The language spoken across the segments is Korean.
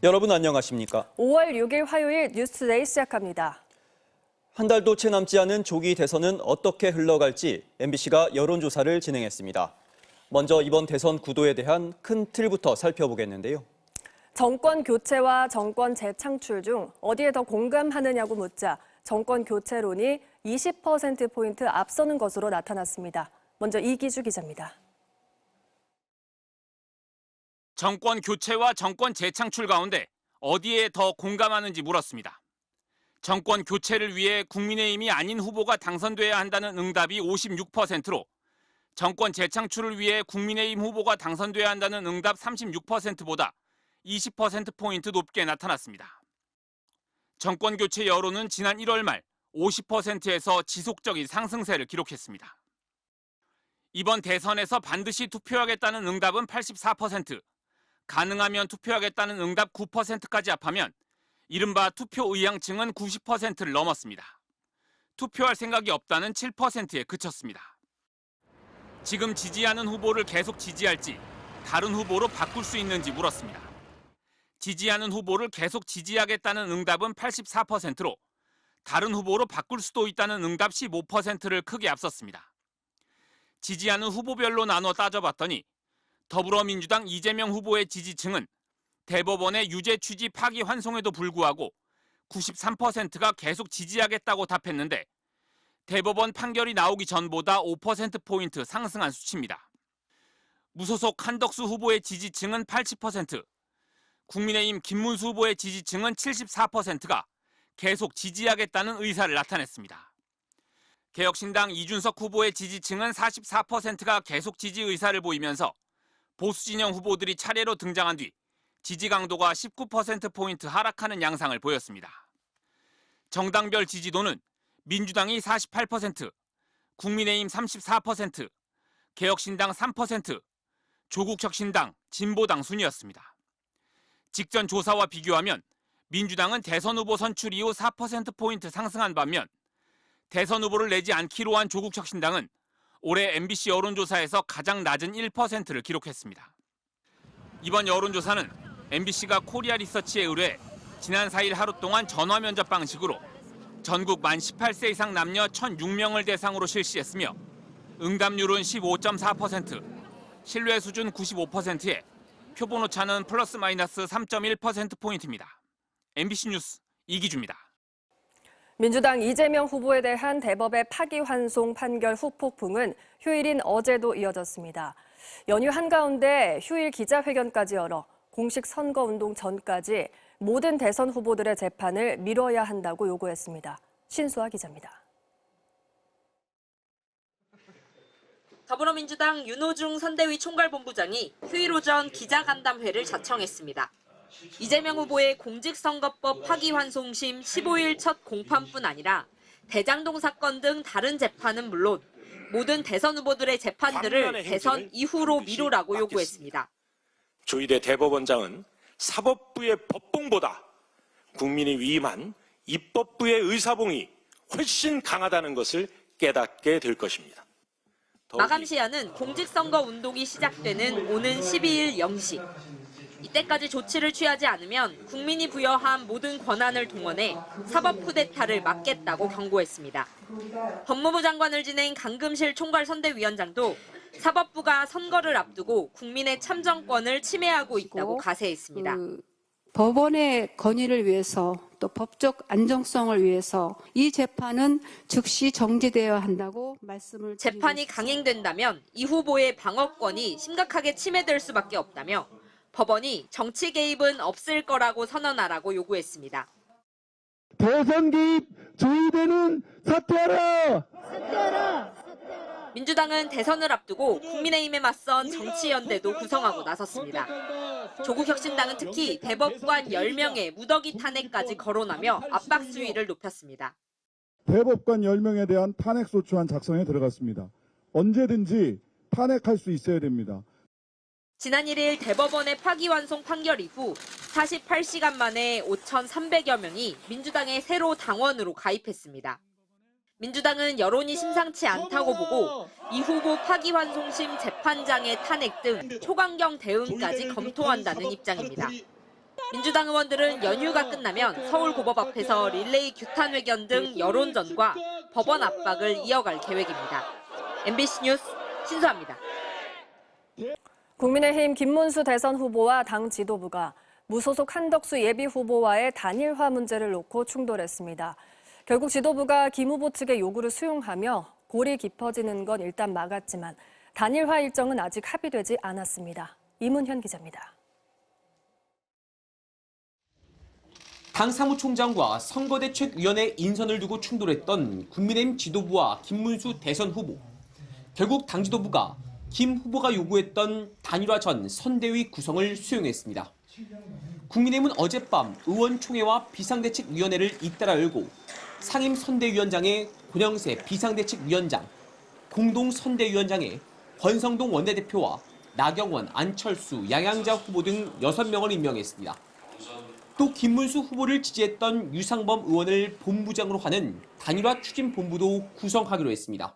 여러분 안녕하십니까? 5월 6일 화요일 뉴스데이 시작합니다. 한 달도 채 남지 않은 조기 대선은 어떻게 흘러갈지 MBC가 여론조사를 진행했습니다. 먼저 이번 대선 구도에 대한 큰 틀부터 살펴보겠는데요. 정권 교체와 정권 재창출 중 어디에 더 공감하느냐고 묻자 정권 교체론이 20%포인트 앞서는 것으로 나타났습니다. 먼저 이기주 기자입니다. 정권 교체와 정권 재창출 가운데 어디에 더 공감하는지 물었습니다. 정권 교체를 위해 국민의힘이 아닌 후보가 당선돼야 한다는 응답이 56%로 정권 재창출을 위해 국민의힘 후보가 당선돼야 한다는 응답 36%보다 20%포인트 높게 나타났습니다. 정권 교체 여론은 지난 1월 말 50%에서 지속적인 상승세를 기록했습니다. 이번 대선에서 반드시 투표하겠다는 응답은 84%, 가능하면 투표하겠다는 응답 9%까지 합하면 이른바 투표 의향층은 90%를 넘었습니다. 투표할 생각이 없다는 7%에 그쳤습니다. 지금 지지하는 후보를 계속 지지할지 다른 후보로 바꿀 수 있는지 물었습니다. 지지하는 후보를 계속 지지하겠다는 응답은 84%로 다른 후보로 바꿀 수도 있다는 응답 15%를 크게 앞섰습니다. 지지하는 후보별로 나눠 따져봤더니 더불어민주당 이재명 후보의 지지층은 대법원의 유죄 취지 파기 환송에도 불구하고 93%가 계속 지지하겠다고 답했는데 대법원 판결이 나오기 전보다 5%포인트 상승한 수치입니다. 무소속 한덕수 후보의 지지층은 80%, 국민의힘 김문수 후보의 지지층은 74%가 계속 지지하겠다는 의사를 나타냈습니다. 개혁신당 이준석 후보의 지지층은 44%가 계속 지지 의사를 보이면서 보수 진영 후보들이 차례로 등장한 뒤 지지 강도가 19%포인트 하락하는 양상을 보였습니다. 정당별 지지도는 민주당이 48%, 국민의힘 34%, 개혁신당 3%, 조국혁신당, 진보당 순이었습니다. 직전 조사와 비교하면 민주당은 대선 후보 선출 이후 4%포인트 상승한 반면 대선 후보를 내지 않기로 한 조국혁신당은 올해 MBC 여론조사에서 가장 낮은 1%를 기록했습니다. 이번 여론조사는 MBC가 코리아 리서치에 의뢰해 지난 4일 하루 동안 전화 면접 방식으로 전국 만 18세 이상 남녀 1,006명을 대상으로 실시했으며 응답률은 15.4%, 신뢰 수준 95%에 표본 오차는 플러스 마이너스 3.1%포인트입니다. MBC 뉴스 이기주입니다. 민주당 이재명 후보에 대한 대법의 파기환송 판결 후 폭풍은 휴일인 어제도 이어졌습니다. 연휴 한가운데 휴일 기자회견까지 열어 공식 선거운동 전까지 모든 대선 후보들의 재판을 미뤄야 한다고 요구했습니다. 신수아 기자입니다. 더불어민주당 윤호중 선대위 총괄본부장이 휴일 오전 기자간담회를 자청했습니다. 이재명 후보의 공직선거법 파기환송심 15일 첫 공판뿐 아니라 대장동 사건 등 다른 재판은 물론 모든 대선 후보들의 재판들을 대선 이후로 미루라고 요구했습니다. 조희대 대법원장은 사법부의 법봉보다 국민이 위임한 입법부의 의사봉이 훨씬 강하다는 것을 깨닫게 될 것입니다. 마감 시한은 공직선거 운동이 시작되는 오는 12일 0시. 이때까지 조치를 취하지 않으면 국민이 부여한 모든 권한을 동원해 사법 쿠데타를 막겠다고 경고했습니다. 법무부 장관을 지낸 강금실 총괄선대위원장도 사법부가 선거를 앞두고 국민의 참정권을 침해하고 있다고 가세했습니다. 법원의 권위를 위해서 또 법적 안정성을 위해서 이 재판은 즉시 정지되어야 한다고 말씀을 드리고 재판이 있습니다. 강행된다면 이 후보의 방어권이 심각하게 침해될 수밖에 없다며 법원이 정치 개입은 없을 거라고 선언하라고 요구했습니다. 대선 개입 조희대는 사퇴하라! 민주당은 대선을 앞두고 국민의힘에 맞선 정치연대도 구성하고 나섰습니다. 조국혁신당은 특히 대법관 10명의 무더기 탄핵까지 거론하며 압박 수위를 높였습니다. 대법관 10명에 대한 탄핵소추안 작성에 들어갔습니다. 언제든지 탄핵할 수 있어야 됩니다. 지난 1일 대법원의 파기환송 판결 이후 48시간 만에 5,300여 명이 민주당의 새로 당원으로 가입했습니다. 민주당은 여론이 심상치 않다고 보고 이 후보 파기환송심 재판장의 탄핵 등 초강경 대응까지 검토한다는 입장입니다. 민주당 의원들은 연휴가 끝나면 서울고법 앞에서 릴레이 규탄 회견 등 여론전과 법원 압박을 이어갈 계획입니다. MBC 뉴스 신수아입니다. 국민의힘 김문수 대선 후보와 당 지도부가 무소속 한덕수 예비 후보와의 단일화 문제를 놓고 충돌했습니다. 결국 지도부가 김 후보 측의 요구를 수용하며 골이 깊어지는 건 일단 막았지만 단일화 일정은 아직 합의되지 않았습니다. 이문현 기자입니다. 당 사무총장과 선거대책위원회 인선을 두고 충돌했던 국민의힘 지도부와 김문수 대선 후보. 결국 당 지도부가 김 후보가 요구했던 단일화 전 선대위 구성을 수용했습니다. 국민의힘은 어젯밤 의원총회와 비상대책위원회를 잇따라 열고 상임선대위원장에 권영세 비상대책위원장, 공동선대위원장에 권성동 원내대표와 나경원, 안철수, 양양자 후보 등 6명을 임명했습니다. 또 김문수 후보를 지지했던 유상범 의원을 본부장으로 하는 단일화 추진본부도 구성하기로 했습니다.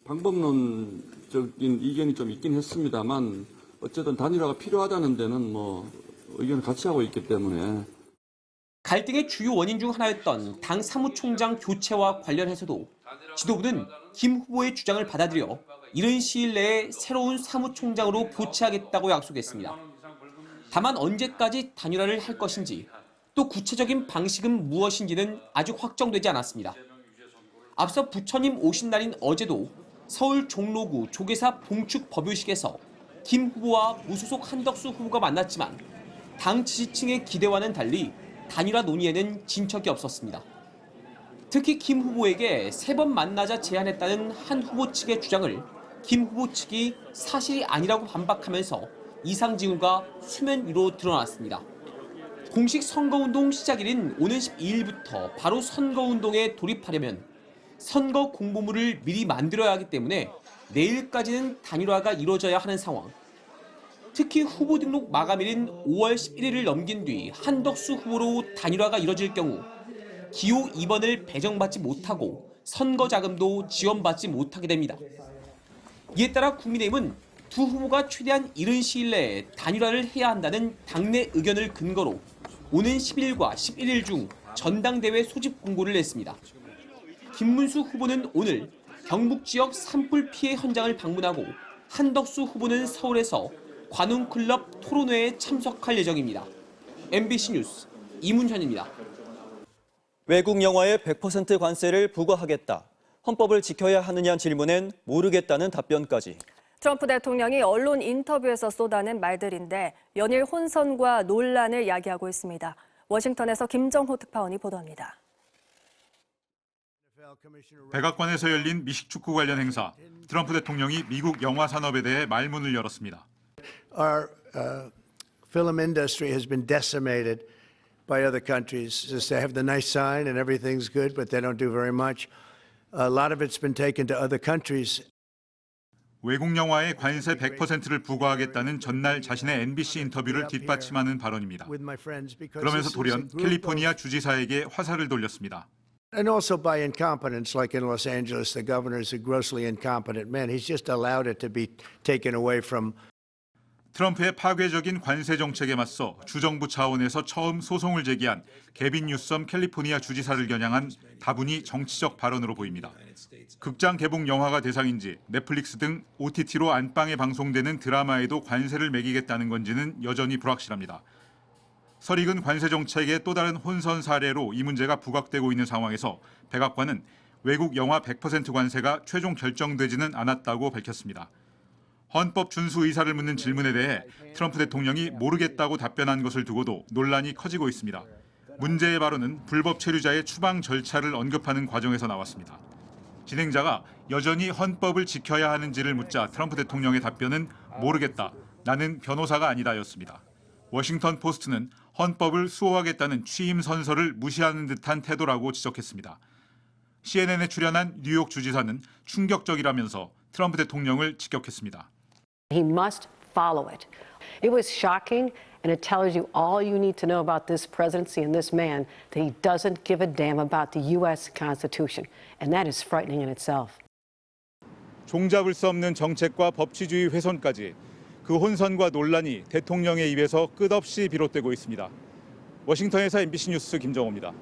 방법론적인 이견이 좀 있긴 했습니다만 어쨌든 단일화가 필요하다는 데는 의견을 같이 하고 있기 때문에. 갈등의 주요 원인 중 하나였던 당 사무총장 교체와 관련해서도 지도부는 김 후보의 주장을 받아들여 이른 시일 내에 새로운 사무총장으로 교체하겠다고 약속했습니다. 다만 언제까지 단일화를 할 것인지 또 구체적인 방식은 무엇인지는 아직 확정되지 않았습니다. 앞서 부처님 오신 날인 어제도 서울 종로구 조계사 봉축 법요식에서 김 후보와 무소속 한덕수 후보가 만났지만 당 지지층의 기대와는 달리 단일화 논의에는 진척이 없었습니다. 특히 김 후보에게 3번 만나자 제안했다는 한 후보 측의 주장을 김 후보 측이 사실이 아니라고 반박하면서 이상 징후가 수면 위로 드러났습니다. 공식 선거운동 시작일인 오는 12일부터 바로 선거운동에 돌입하려면 선거 공보물을 미리 만들어야 하기 때문에 내일까지는 단일화가 이루어져야 하는 상황. 특히 후보 등록 마감일인 5월 11일을 넘긴 뒤 한덕수 후보로 단일화가 이뤄질 경우 기호 2번을 배정받지 못하고 선거 자금도 지원받지 못하게 됩니다. 이에 따라 국민의힘은 두 후보가 최대한 이른 시일 내에 단일화를 해야 한다는 당내 의견을 근거로 오는 10일과 11일 중 전당대회 소집 공고를 냈습니다. 김문수 후보는 오늘 경북 지역 산불 피해 현장을 방문하고 한덕수 후보는 서울에서 관훈클럽 토론회에 참석할 예정입니다. MBC 뉴스 이문현입니다. 외국 영화에 100% 관세를 부과하겠다. 헌법을 지켜야 하느냐는 질문엔 모르겠다는 답변까지. 트럼프 대통령이 언론 인터뷰에서 쏟아낸 말들인데 연일 혼선과 논란을 야기하고 있습니다. 워싱턴에서 김정호 특파원이 보도합니다. 백악관에서 열린 미식축구 관련 행사. 트럼프 대통령이 미국 영화 산업에 대해 말문을 열었습니다. Our film industry has been decimated by other countries. Just they have the nice sign and everything's good, but they don't do very much. A lot of it's been taken to other countries. 외국 영화에 관세 100%를 부과하겠다는 전날 자신의 MBC 인터뷰를 뒷받침하는 발언입니다. 그러면서 돌연 캘리포니아 주지사에게 화살을 돌렸습니다. And also by incompetence, like in Los Angeles, the governor's a grossly incompetent man. He's just allowed it to be taken away from. 트럼프의 파괴적인 관세 정책에 맞서 주정부 차원에서 처음 소송을 제기한 게빈 뉴섬 캘리포니아 주지사를 겨냥한 다분히 정치적 발언으로 보입니다. 극장 개봉 영화가 대상인지 넷플릭스 등 OTT로 안방에 방송되는 드라마에도 관세를 매기겠다는 건지는 여전히 불확실합니다. 설익은 관세 정책의 또 다른 혼선 사례로 이 문제가 부각되고 있는 상황에서 백악관은 외국 영화 100% 관세가 최종 결정되지는 않았다고 밝혔습니다. 헌법 준수 의사를 묻는 질문에 대해 트럼프 대통령이 모르겠다고 답변한 것을 두고도 논란이 커지고 있습니다. 문제의 발언은 불법 체류자의 추방 절차를 언급하는 과정에서 나왔습니다. 진행자가 여전히 헌법을 지켜야 하는지를 묻자 트럼프 대통령의 답변은 모르겠다. 나는 변호사가 아니다였습니다. 워싱턴 포스트는 헌법을 수호하겠다는 취임 선서를 무시하는 듯한 태도라고 지적했습니다. CNN에 출연한 뉴욕 주지사는 충격적이라면서 트럼프 대통령을 직격했습니다. He must follow it. It was shocking, and it tells you all you need to know about this presidency and this man, that he doesn't give a damn about the U.S. Constitution, and that is frightening in itself. 종잡을 수 없는 정책과 법치주의 훼손까지 그 혼선과 논란이 대통령의 입에서 끝없이 비롯되고 있습니다. 워싱턴에서 MBC 뉴스 김정호입니다.